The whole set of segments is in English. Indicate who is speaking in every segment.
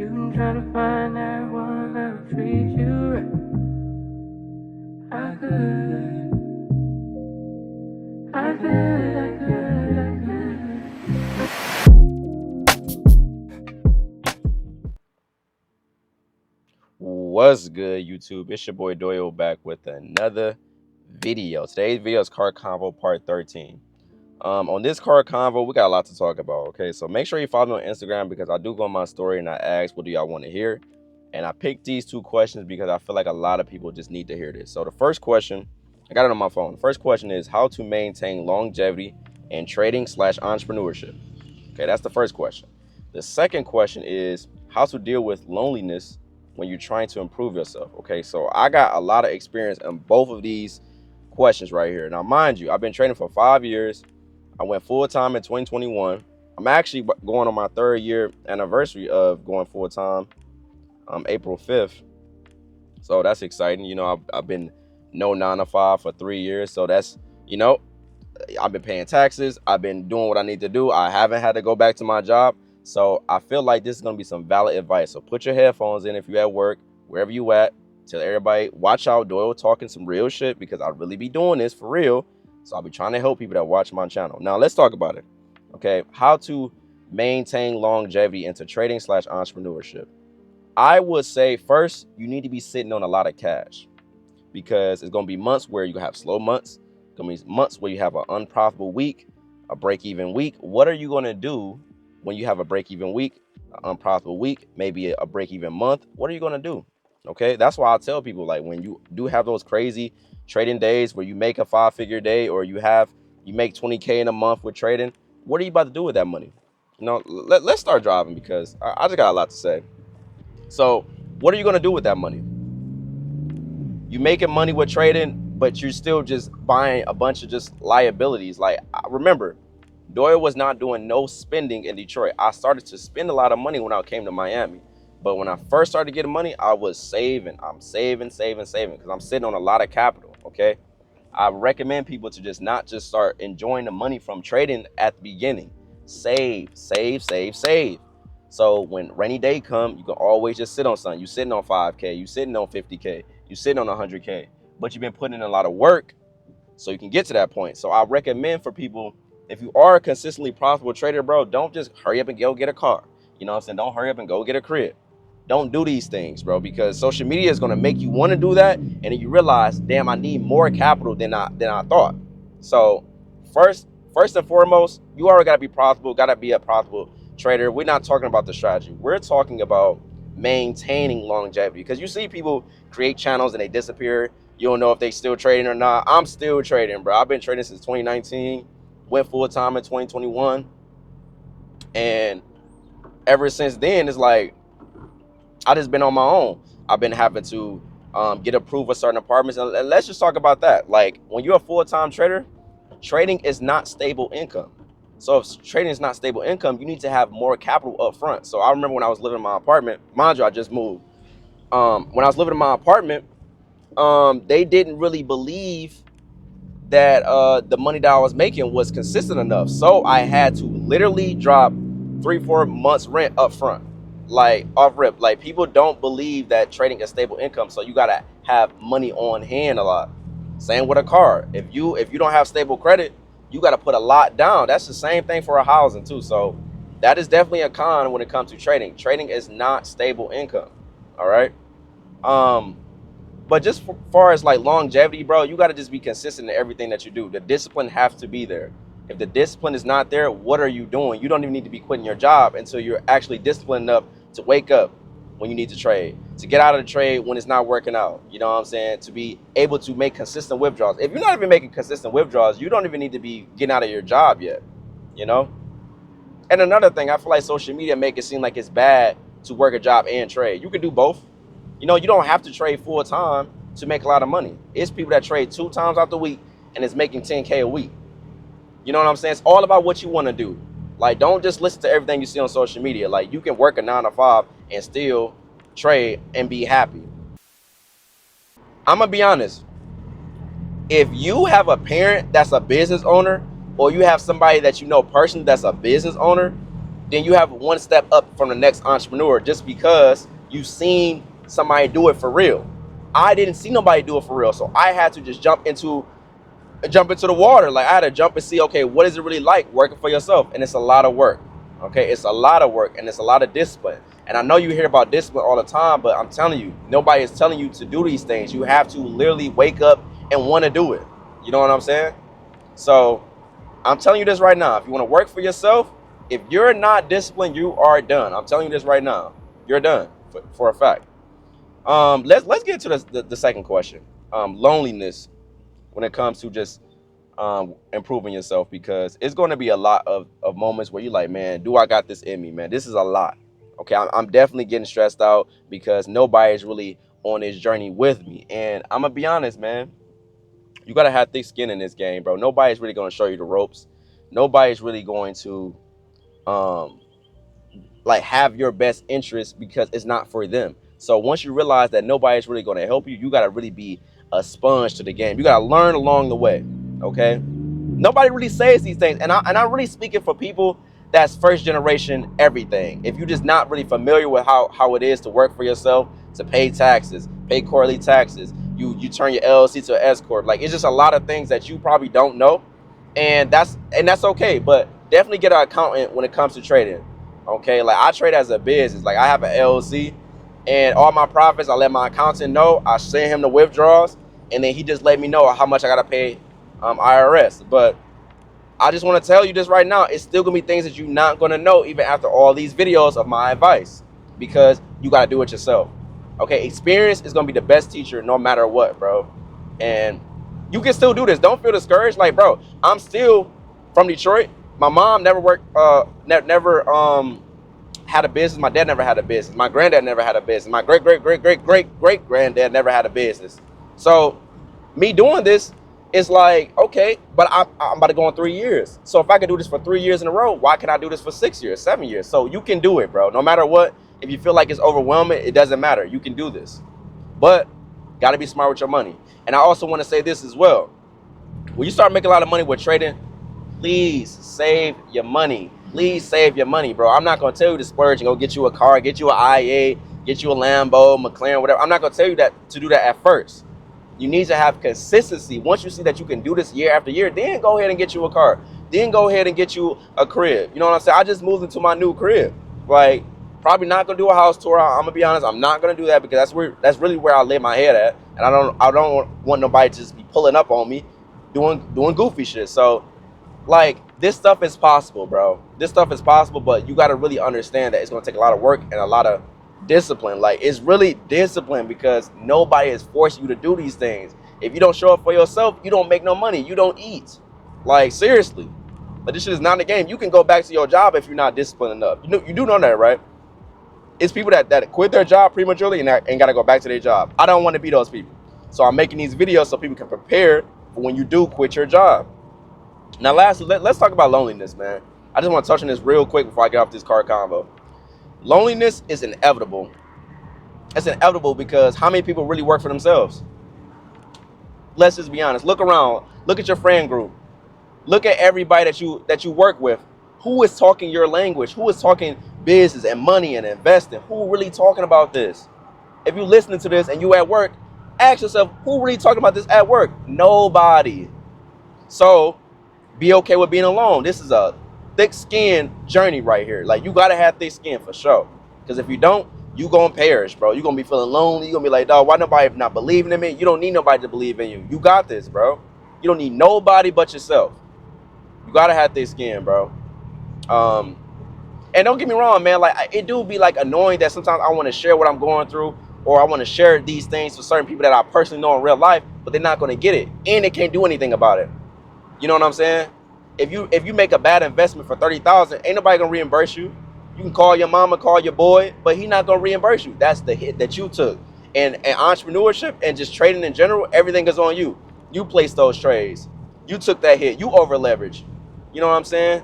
Speaker 1: You can try to find that one that'll treat you right. I could.
Speaker 2: What's good, YouTube? It's your boy Doyle back with another video. Today's video is Card Convo Part 13. On this Card Convo, we got a lot to talk about, okay? So make sure you follow me on Instagram because I do go on my story and I ask, what do y'all want to hear? And I picked these two questions because I feel like a lot of people just need to hear this. So the first question, I got it on my phone. The first question is how to maintain longevity in trading / entrepreneurship. Okay, that's the first question. The second question is how to deal with loneliness when you're trying to improve yourself. Okay, so I got a lot of experience in both of these questions right here. Now, mind you, I've been trading for 5 years. I went full-time in 2021. I'm actually going on my 3rd year anniversary of going full-time, April 5th. So that's exciting. You know, I've been no 9 to 5 for 3 years. So that's, you know, I've been paying taxes. I've been doing what I need to do. I haven't had to go back to my job. So I feel like this is going to be some valid advice. So put your headphones in if you're at work, wherever you at. Tell everybody, watch out, Doyle talking some real shit because I really be doing this for real. So I'll be trying to help people that watch my channel. Now let's talk about it. Okay, how to maintain longevity into trading / entrepreneurship. I would say first, you need to be sitting on a lot of cash because it's going to be months where you have slow months. It's going to be months where you have an unprofitable week, a break-even week. What are you going to do when you have a break-even week, an unprofitable week, maybe a break-even month? What are you going to do? Okay, that's why I tell people, like, when you do have those crazy trading days where you make a 5-figure day or you make 20K in a month with trading, what are you about to do with that money? You know, let's start driving because I just got a lot to say. So what are you going to do with that money? You making money with trading, but you're still just buying a bunch of just liabilities. Like, remember, Doyle was not doing no spending in Detroit. I started to spend a lot of money when I came to Miami. But when I first started getting money, I was saving. I'm saving because I'm sitting on a lot of capital, okay? I recommend people to just not just start enjoying the money from trading at the beginning. Save. So when rainy day come, you can always just sit on something. You sitting on 5K, you sitting on 50K, you sitting on 100K, but you've been putting in a lot of work so you can get to that point. So I recommend for people, if you are a consistently profitable trader, bro, don't just hurry up and go get a car. You know what I'm saying? Don't hurry up and go get a crib. Don't do these things, bro, because social media is going to make you want to do that. And then you realize, damn, I need more capital than I thought. So first and foremost, you already got to be profitable, got to be a profitable trader. We're not talking about the strategy. We're talking about maintaining longevity, because you see people create channels and they disappear. You don't know if they still trading or not. I'm still trading, bro. I've been trading since 2019, went full-time in 2021. And ever since then, it's like, I just been on my own. I've been having to get approved for certain apartments. And let's just talk about that. Like, when you're a full-time trader, trading is not stable income. So if trading is not stable income, you need to have more capital up front. So I remember when I was living in my apartment, mind you, I just moved. When I was living in my apartment, they didn't really believe that the money that I was making was consistent enough. So I had to literally drop 3-4 months rent up front, like off rip. Like, people don't believe that trading is stable income, so you gotta have money on hand a lot. Same with a car. If you don't have stable credit, you gotta put a lot down. That's the same thing for a housing too. So that is definitely a con when it comes to trading. Trading is not stable income. All right. But just far as like longevity, bro, you got to just be consistent in everything that you do. The discipline has to be there. If the discipline is not there, what are you doing? You don't even need to be quitting your job until you're actually disciplined enough to wake up when you need to trade, to get out of the trade when it's not working out. You know what I'm saying? To be able to make consistent withdrawals. If you're not even making consistent withdrawals, you don't even need to be getting out of your job yet, you know? And another thing, I feel like social media make it seem like it's bad to work a job and trade. You can do both. You know, you don't have to trade full time to make a lot of money. It's people that trade 2 times out the week and is making 10K a week. You know what I'm saying? It's all about what you want to do. Like, don't just listen to everything you see on social media. Like, you can work a 9 to 5 and still trade and be happy. I'm gonna be honest. If you have a parent that's a business owner, or you have somebody that you know personally that's a business owner, then you have one step up from the next entrepreneur just because you've seen somebody do it for real. I didn't see nobody do it for real, so I had to just jump into the water. Like, I had to jump and see, okay, what is it really like working for yourself? And it's a lot of work. Okay, it's a lot of work and it's a lot of discipline. And I know you hear about discipline all the time, but I'm telling you, nobody is telling you to do these things. You have to literally wake up and want to do it. You know what I'm saying? So I'm telling you this right now. If you want to work for yourself, if you're not disciplined, you are done. I'm telling you this right now. You're done for a fact. Let's get to the second question. Loneliness when it comes to just improving yourself, because it's going to be a lot of moments where you're like, man, do I got this in me, man? This is a lot. Okay, I'm definitely getting stressed out because nobody's really on this journey with me. And I'm gonna be honest, man, you gotta have thick skin in this game, bro. Nobody's really gonna show you the ropes. Nobody's really going to like have your best interest because it's not for them. So once you realize that nobody's really going to help you, you got to really be a sponge to the game. You got to learn along the way. Okay, nobody really says these things, and I'm really speaking for people that's first generation everything. If you're just not really familiar with how it is to work for yourself, to pay taxes, pay quarterly taxes, you turn your LLC to an S corp, like, it's just a lot of things that you probably don't know, and that's okay. But definitely get an accountant when it comes to trading. Okay, like, I trade as a business. Like, I have an LLC, and all my profits, I let my accountant know. I send him the withdrawals, and then he just let me know how much I gotta pay IRS. But I just want to tell you this right now. It's still gonna be things that you're not gonna know even after all these videos of my advice, because you gotta do it yourself. Okay, experience is gonna be the best teacher no matter what, bro. And you can still do this. Don't feel discouraged. Like, bro, I'm still from Detroit. My mom never worked, never had a business. My dad never had a business. My granddad never had a business. My great granddad never had a business. So me doing this is like, okay, but I'm about to go in 3 years. So if I can do this for 3 years in a row, why can't I do this for 6 years, 7 years? So you can do it, bro. No matter what. If you feel like it's overwhelming, it doesn't matter. You can do this. But got to be smart with your money. And I also want to say this as well. When you start making a lot of money with trading, please save your money. Please save your money, bro. I'm not going to tell you to splurge and go get you a car, get you an IA, get you a Lambo, McLaren, whatever. I'm not going to tell you to do that at first. You need to have consistency. Once you see that you can do this year after year, then go ahead and get you a car. Then go ahead and get you a crib. You know what I'm saying? I just moved into my new crib. Like, probably not going to do a house tour. I'm going to be honest. I'm not going to do that because that's really where I lay my head at. And I don't want nobody to just be pulling up on me doing goofy shit. So, like, this stuff is possible, bro. This stuff is possible, but you got to really understand that it's going to take a lot of work and a lot of discipline. Like, it's really discipline because nobody is forcing you to do these things. If you don't show up for yourself, you don't make no money. You don't eat. Like, seriously. But this shit is not a game. You can go back to your job if you're not disciplined enough. You do know that, right? It's people that quit their job prematurely and got to go back to their job. I don't want to be those people. So I'm making these videos so people can prepare for when you do quit your job. Now, lastly, let's talk about loneliness, man. I just want to touch on this real quick before I get off this card convo. Loneliness is inevitable. It's inevitable because how many people really work for themselves? Let's just be honest. Look around. Look at your friend group. Look at everybody that you work with. Who is talking your language? Who is talking business and money and investing? Who really talking about this? If you're listening to this and you at work, ask yourself, who really talking about this at work? Nobody. So be okay with being alone. This is a thick skin journey right here. Like, you gotta have thick skin for sure. Because if you don't, you gonna perish, bro. You gonna be feeling lonely. You gonna be like, dog, why nobody not believing in me? You don't need nobody to believe in you. You got this, bro. You don't need nobody but yourself. You gotta have thick skin, bro. And don't get me wrong, man. Like, it do be like annoying that sometimes I want to share what I'm going through, or I want to share these things with certain people that I personally know in real life, but they're not gonna get it, and they can't do anything about it. You know what I'm saying? If you make a bad investment for $30,000, ain't nobody gonna reimburse you. You can call your mama, call your boy, but he not gonna reimburse you. That's the hit that you took. And entrepreneurship and just trading in general, everything is on you. You placed those trades. You took that hit. You over leveraged. You know what I'm saying?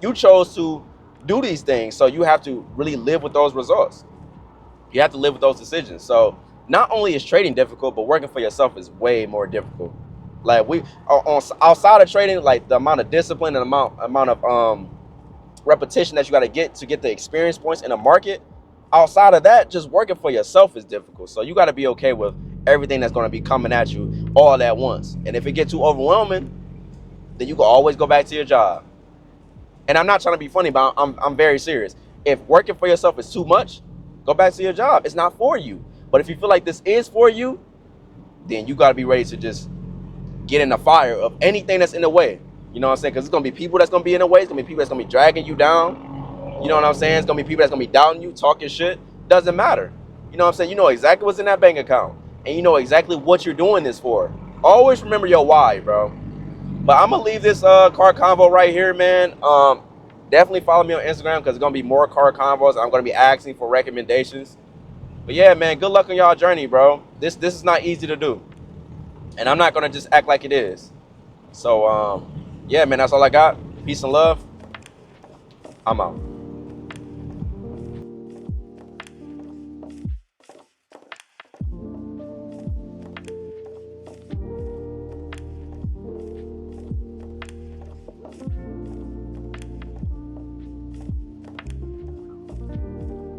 Speaker 2: You chose to do these things, so you have to really live with those results. You have to live with those decisions. So not only is trading difficult, but working for yourself is way more difficult. Like, we on outside of trading, like, the amount of discipline and amount of repetition that you got to get the experience points in a market. Outside of that, just working for yourself is difficult. So you got to be okay with everything that's going to be coming at you all at once. And if it gets too overwhelming, then you can always go back to your job. And I'm not trying to be funny, but I'm very serious. If working for yourself is too much, go back to your job. It's not for you. But if you feel like this is for you, then you got to be ready to just get in the fire of anything that's in the way. You know what I'm saying? Because it's going to be people that's going to be in the way. It's going to be people that's going to be dragging you down. You know what I'm saying? It's going to be people that's going to be doubting you, talking shit. Doesn't matter. You know what I'm saying? You know exactly what's in that bank account. And you know exactly what you're doing this for. Always remember your why, bro. But I'm going to leave this car convo right here, man. Definitely follow me on Instagram because there's going to be more car convos. I'm going to be asking for recommendations. But yeah, man, good luck on y'all journey, bro. This is not easy to do. And I'm not going to just act like it is. So, yeah, man, that's all I got. Peace and love. I'm out.